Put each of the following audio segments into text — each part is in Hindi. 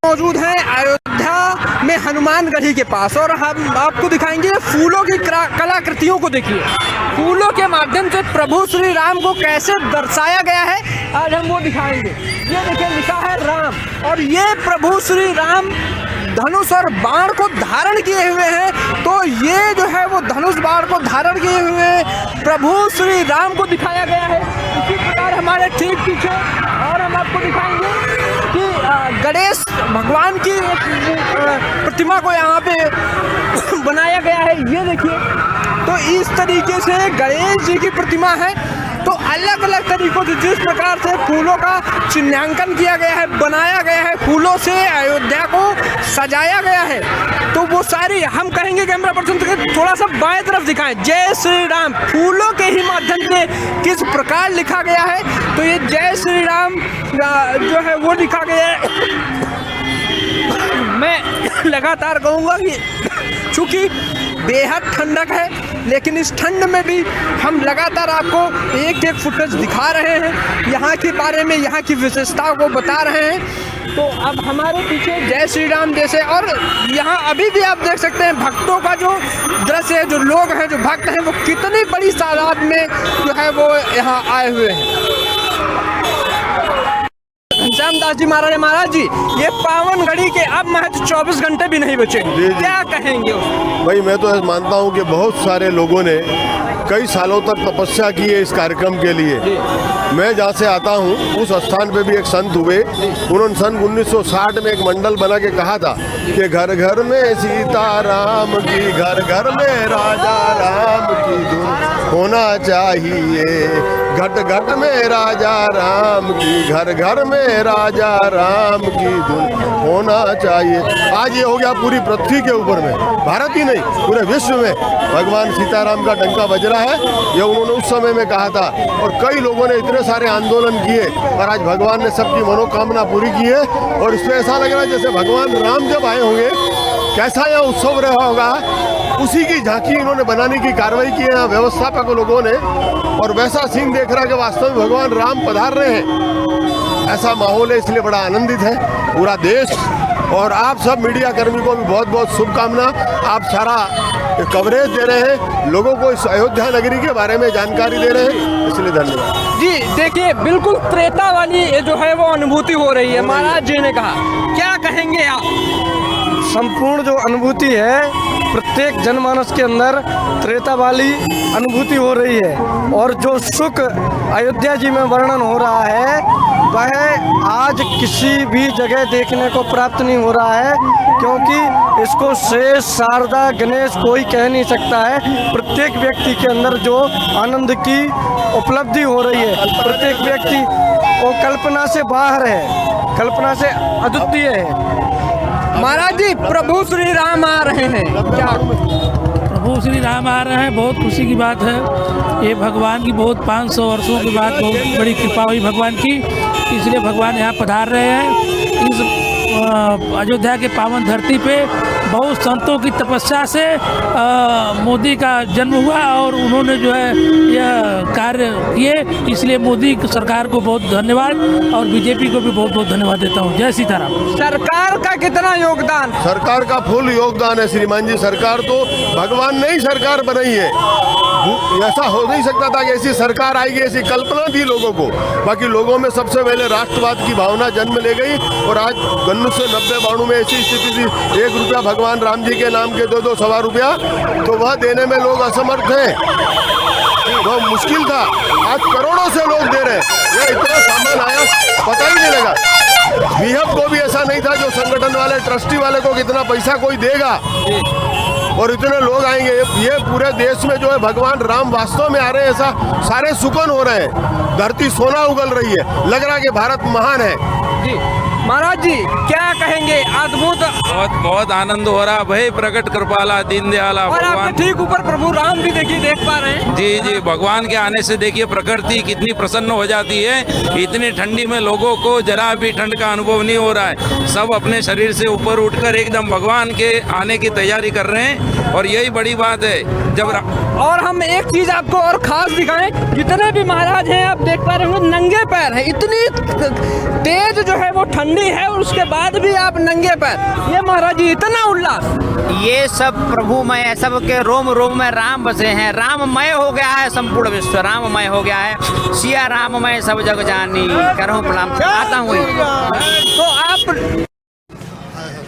मौजूद हैं अयोध्या में हनुमानगढ़ी के पास और हम आपको दिखाएंगे फूलों की कलाकृतियों को। देखिए फूलों के माध्यम से प्रभु श्री राम को कैसे दर्शाया गया है, आज हम वो दिखाएंगे। ये देखिए लिखा है राम, और ये प्रभु श्री राम धनुष और बाण को धारण किए हुए हैं। तो ये जो है वो धनुष बाण को धारण किए हुए प्रभु श्री राम को दिखाया गया है। इसी प्रकार हमारे ठीक पीछे और हम आपको दिखाएंगे कि गणेश भगवान की प्रतिमा को यहाँ पे बनाया गया है। ये देखिए, तो इस तरीके से गणेश जी की प्रतिमा है। तो अलग अलग तरीकों से जिस प्रकार से फूलों का चिन्हांकन किया गया है, बनाया गया है, फूलों से अयोध्या को सजाया गया है, तो वो सारी हम कहेंगे कैमरा पर्सन थोड़ा सा बाएं तरफ दिखाएं। जय श्री राम फूलों के ही माध्यम से किस प्रकार लिखा गया है, तो ये जय श्री राम जो है वो लिखा गया है। मैं लगातार कहूँगा कि चूँकि बेहद ठंडक है, लेकिन इस ठंड में भी हम लगातार आपको एक एक फुटेज दिखा रहे हैं, यहाँ के बारे में, यहाँ की विशेषताओं को बता रहे हैं। तो अब हमारे पीछे जय श्री राम जैसे, और यहाँ अभी भी आप देख सकते हैं भक्तों का जो दृश्य है, जो लोग हैं, जो भक्त हैं, वो कितनी बड़ी तादाद में जो है वो यहाँ आए हुए हैं। घनश्यामदास जी महाराज जी, ये पावन घड़ी के अब महज 24 घंटे भी नहीं बचे, क्या कहेंगे? भाई मैं तो मानता हूँ कि बहुत सारे लोगों ने कई सालों तक तपस्या की है इस कार्यक्रम के लिए। मैं जहाँ से आता हूँ उस स्थान पे भी एक संत हुए, उन्होंने सन 1960 में एक मंडल बना के कहा था कि घर घर में सीता राम की, घर घर में राजा राम की धुन होना चाहिए, घट घट में राजा राम की, घर घर में राजा राम की धुन होना चाहिए। आज ये हो गया पूरी पृथ्वी के ऊपर में, भारत ही नहीं पूरे विश्व में भगवान सीताराम का डंका बज रहा है। ये उन्होंने उस समय में कहा था, और कई लोगों ने इतने सारे आंदोलन किए, और आज भगवान ने सबकी मनोकामना पूरी की है। और इसमें ऐसा लग रहा है जैसे भगवान राम जब आए होंगे, कैसा यह उत्सव रहा होगा, उसी की झांकी इन्होंने बनाने की कार्रवाई की है व्यवस्थापक लोगों ने, और वैसा सीन देख रहा है कि वास्तव में भगवान राम पधार रहे हैं। ऐसा माहौल है, इसलिए बड़ा आनंदित है पूरा देश। और आप सब मीडिया कर्मी को भी बहुत बहुत शुभकामना। आप सारा कवरेज दे रहे हैं, लोगों को इस अयोध्या नगरी के बारे में जानकारी दे रहे हैं, इसलिए धन्यवाद जी। देखिए बिल्कुल त्रेता वाली जो है वो अनुभूति हो रही है, महाराज जी ने कहा, क्या कहेंगे आप? संपूर्ण जो अनुभूति है प्रत्येक जनमानस के अंदर त्रेता वाली अनुभूति हो रही है, और जो सुख अयोध्या जी में वर्णन हो रहा है वह आज किसी भी जगह देखने को प्राप्त नहीं हो रहा है, क्योंकि इसको शेष शारदा गणेश कोई कह नहीं सकता है। प्रत्येक व्यक्ति के अंदर जो आनंद की उपलब्धि हो रही है, प्रत्येक व्यक्ति वो कल्पना से बाहर है, कल्पना से अद्वितीय है। महाराज जी प्रभु श्री राम आ रहे हैं, क्या? प्रभु श्री राम आ रहे हैं, बहुत खुशी की बात है। ये भगवान की बहुत 500 वर्षों के बाद बहुत बड़ी कृपा हुई भगवान की, इसलिए भगवान यहाँ पधार रहे हैं। इस अयोध्या के पावन धरती पे बहुत संतों की तपस्या से मोदी का जन्म हुआ, और उन्होंने जो है यह कार्य किए, इसलिए मोदी सरकार को बहुत धन्यवाद, और बीजेपी को भी बहुत बहुत धन्यवाद देता हूँ। जय सीताराम। सरकार का कितना योगदान? सरकार का फुल योगदान है श्रीमान जी। सरकार तो भगवान ने ही सरकार बनाई है, ऐसा हो नहीं सकता था कि ऐसी सरकार आएगी, ऐसी कल्पना थी लोगों को। बाकी लोगों में सबसे पहले राष्ट्रवाद की भावना जन्म ले गई, और आज 1990-92 में ऐसी स्थिति थी, 1 रुपया भगवान राम जी के नाम के दे दो, 1.25 रुपया, तो वह देने में लोग असमर्थ हैं, बहुत मुश्किल था। आज करोड़ों से लोग दे रहे हैं, ये इतना सामान आया पता ही नहीं लगा। बीहब को भी ऐसा नहीं था, जो संगठन वाले ट्रस्टी वाले को कितना पैसा कोई देगा, और इतने लोग आएंगे। ये पूरे देश में जो है भगवान राम वास्तव में आ रहे हैं, ऐसा सारे सुकन हो रहे हैं, धरती सोना उगल रही है, लग रहा है कि भारत महान है जी। महाराज जी क्या कहेंगे? अद्भुत, बहुत बहुत आनंद हो रहा भाई, प्रकट कृपाला दीन दयाला और भगवान। आपके ठीक ऊपर प्रभु राम भी देखिए, देख पा रहे हैं। जी जी, भगवान के आने से देखिए प्रकृति कितनी प्रसन्न हो जाती है। इतनी ठंडी में लोगों को जरा भी ठंड का अनुभव नहीं हो रहा है, सब अपने शरीर से ऊपर उठकर एकदम भगवान के आने की तैयारी कर रहे हैं। और यही बड़ी बात है। जब और हम एक चीज आपको और खास दिखाएं, जितने भी महाराज हैं आप देख पा रहे होंगे नंगे पैर हैं। इतनी तेज जो है वो ठंडी है और उसके बाद भी आप नंगे पैर। ये महाराज जी इतना उल्लास। ये सब प्रभुमय है, सबके रोम रोम में राम बसे हैं। राममय हो गया है संपूर्ण विश्व, राममय हो गया है। सिया राममय सब जग जानी, करहूं प्रणाम। आता हूँ। तो आप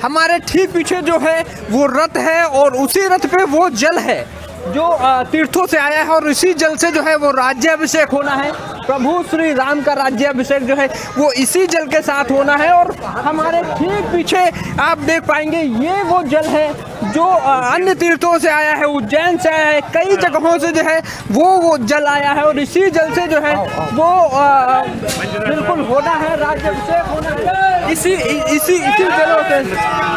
हमारे ठीक पीछे जो है वो रथ है और उसी रथ पे वो जल है जो तीर्थों से आया है और इसी जल से जो है वो राज्याभिषेक होना है। प्रभु श्री राम का राज्याभिषेक जो है वो इसी जल के साथ होना है। और हमारे ठीक पीछे आप देख पाएंगे ये वो जल है जो अन्य तीर्थों से आया है, उज्जैन से आया है, कई जगहों से जो है वो जल आया है और इसी जल से जो है वो बिल्कुल होना है, राज्याभिषेक होना है इसी जलों से।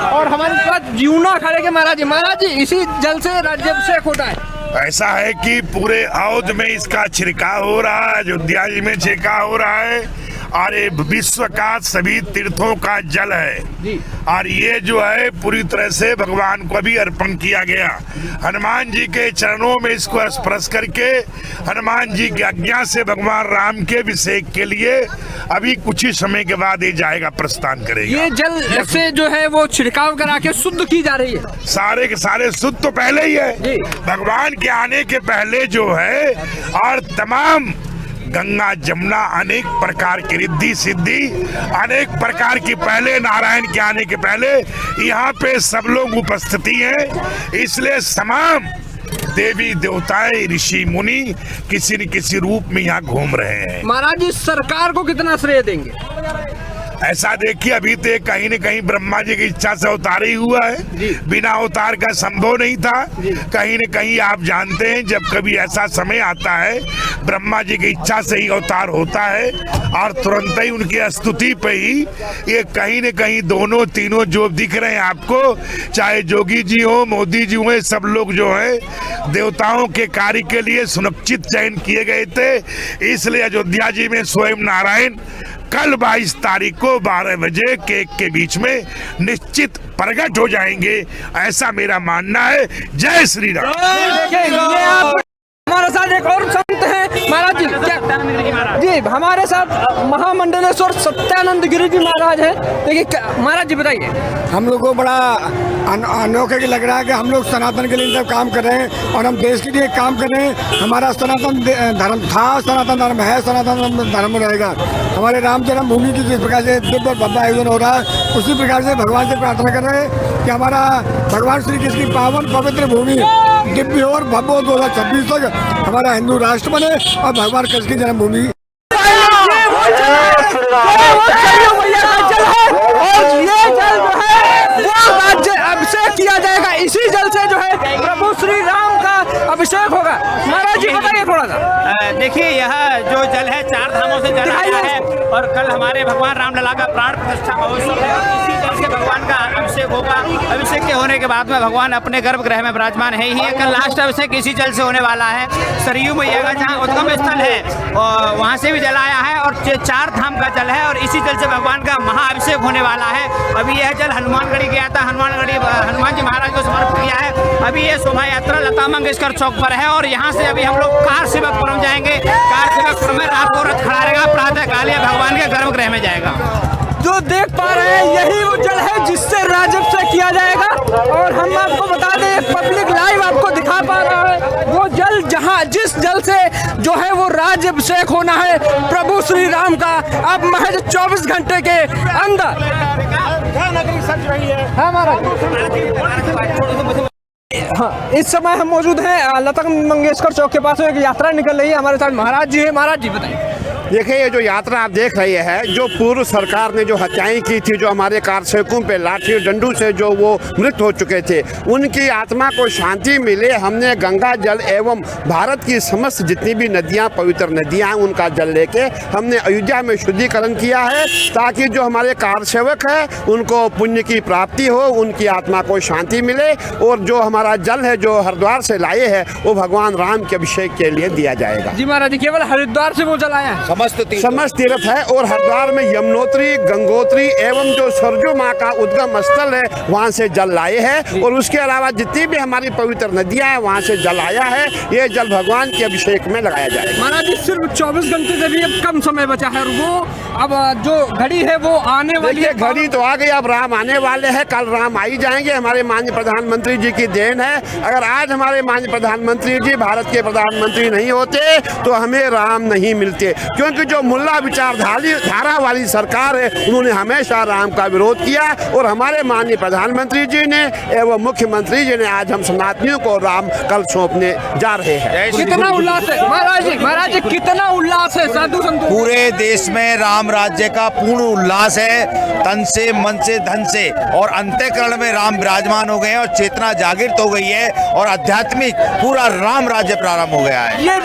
और हमारे पास जीवना खड़े के महाराज जी इसी जल से राज्याभिषेक होता है। ऐसा है कि पूरे अवध में इसका छिड़काव हो रहा है, अयोध्या जी में छिड़काव हो रहा है और ये विश्व का सभी तीर्थों का जल है। और ये जो है पूरी तरह से भगवान को भी अर्पण किया गया। हनुमान जी के चरणों में इसको स्पर्श करके हनुमान जी की आज्ञा से भगवान राम के अभिषेक के लिए अभी कुछ ही समय के बाद ये जाएगा, प्रस्थान करेगा। ये जल से जो है वो छिड़काव करा के शुद्ध की जा रही है। सारे के सारे शुद्ध तो पहले ही है, भगवान के आने के पहले जो है। और तमाम गंगा जमुना अनेक प्रकार की रिद्धि सिद्धि अनेक प्रकार की पहले नारायण के आने के पहले यहाँ पे सब लोग उपस्थिति हैं। इसलिए तमाम देवी देवताएं ऋषि मुनि किसी न किसी रूप में यहाँ घूम रहे हैं। महाराज जी सरकार को कितना श्रेय देंगे? ऐसा देखिए, अभी तो कहीं न कहीं ब्रह्मा जी की इच्छा से अवतार ही हुआ है, बिना अवतार का संभव नहीं था। कहीं न कहीं आप जानते हैं जब कभी ऐसा समय आता है ब्रह्मा जी की इच्छा से ही अवतार होता है और तुरंत ही उनकी स्तुति पे ही ये कहीं न कहीं दोनों तीनों जो दिख रहे हैं आपको, चाहे जोगी जी हो, मोदी जी हो, सब लोग जो है देवताओं के कार्य के लिए सुनिश्चित चयन किए गए थे। इसलिए अयोध्या जी में स्वयं नारायण कल 22 तारीख को 12 बजे केक के बीच में निश्चित प्रकट हो जाएंगे, ऐसा मेरा मानना है। जय श्री राम। हमारे साथ एक और संत हैं महाराज जी, क्या जी हमारे साथ महामंडलेश्वर सत्यानंद गिरी जी महाराज है। देखिए महाराज जी बताइए। हम लोग को बड़ा अनोखे के लग रहा है कि हम लोग सनातन के लिए काम कर रहे हैं और हम देश के लिए काम कर रहे हैं। हमारा सनातन धर्म था, सनातन धर्म है, सनातन धर्म रहेगा। हमारे राम जन्मभूमि की जिस प्रकार से दिव्य भव्य आयोजन हो रहा है उसी प्रकार से भगवान से प्रार्थना कर रहे हैं कि हमारा भगवान श्री कृष्ण की पावन पवित्र भूमि दिव्य और भव्य 2026 तक हमारा हिंदू राष्ट्र बने और भगवान कृष्ण की जन्मभूमि। अभिषेक किया जाएगा, इसी जल से जो है प्रभु श्री राम का अभिषेक होगा। महाराज जी बताइए थोड़ा सा। देखिए यह जो जल है 4 धामों से जल आया है और कल हमारे भगवान रामलला का प्राण प्रतिष्ठा महोत्सव है और इसी जल से भगवान का अभिषेक होगा। अभिषेक के होने के बाद में भगवान अपने गर्भगृह में विराजमान है ही है। कल लास्ट अभिषेक इसी जल से होने वाला है। सरयू मैया का जहाँ उद्गम स्थल है और वहाँ से भी जल आया है और 4 धाम का जल है और इसी जल से भगवान का महाअभिषेक होने वाला है। अभी यह जल हनुमानगढ़ी गया था, हनुमान जी महाराज को समर्पित किया है। अभी ये शोभा यात्रा लता मंगेशकर चौक पर है और यहाँ से अभी हम लोग कार सेवकपुरम जाएंगे। कार सेवकपुरम में रात को रथ खड़ा रहेगा, प्रातः काल भगवान के गर्भगृह में जाएगा। जो देख पा रहे हैं यही वो जल है जिससे राज्याभिषेक किया जाएगा। और हम आपको बता दें पब्लिक लाइव आपको दिखा पा रहा है वो जल जहां जिस जल से जो है वो राज्याभिषेक होना है प्रभु श्री राम का अब महज 24 घंटे के अंदर। हाँ, इस समय हम मौजूद हैं लता मंगेशकर चौक के पास। एक यात्रा निकल रही है, हमारे साथ महाराज जी है। महाराज जी बताइए। देखिए ये जो यात्रा आप देख रहे हैं, जो पूर्व सरकार ने जो हत्याएं की थी, जो हमारे कारसेवकों पे लाठी डंडू से जो वो मृत हो चुके थे, उनकी आत्मा को शांति मिले, हमने गंगा जल एवं भारत की समस्त जितनी भी नदियां पवित्र नदियां उनका जल लेके हमने अयोध्या में शुद्धिकरण किया है ताकि जो हमारे कारसेवक है उनको पुण्य की प्राप्ति हो, उनकी आत्मा को शांति मिले। और जो हमारा जल है जो हरिद्वार से लाए हैं वो भगवान राम के अभिषेक के लिए दिया जाएगा। जी महाराज जी, केवल हरिद्वार से वो जल आया है? समस्त तीर्थ है। और हरिद्वार में यमुनोत्री, गंगोत्री एवं जो सरजू माँ का उद्गम स्थल है वहाँ से जल लाए हैं। और उसके अलावा जितनी भी हमारी पवित्र नदियाँ हैं वहाँ से जल आया है। ये जल भगवान के अभिषेक में लगाया जाएगा। महाराज जी सिर्फ 24 घंटे से भी अब कम समय बचा है और वो अब जो घड़ी है वो आने वाली है। घड़ी तो आ गई, अब राम आने वाले हैं, कल राम आ ही जाएंगे। हमारे माननीय प्रधानमंत्री जी की देन है। अगर आज हमारे माननीय प्रधानमंत्री जी भारत के प्रधानमंत्री नहीं होते तो हमें राम नहीं मिलते, क्योंकि जो मुल्ला विचारधारा वाली सरकार है उन्होंने हमेशा राम का विरोध किया। और हमारे माननीय प्रधानमंत्री जी ने एवं मुख्यमंत्री जी ने आज हम सनातनियों को राम कल सौंपने जा रहे हैं। कितना उल्लास है महाराज जी कितना उल्लास है साधु संतों? पूरे देश में राम राज्य का पूर्ण उल्लास है, तन से मन से धन से, और अंतःकरण में राम विराजमान हो गए हैं और चेतना जागृत हो गई है और आध्यात्मिक पूरा राम राज्य प्रारंभ हो गया है।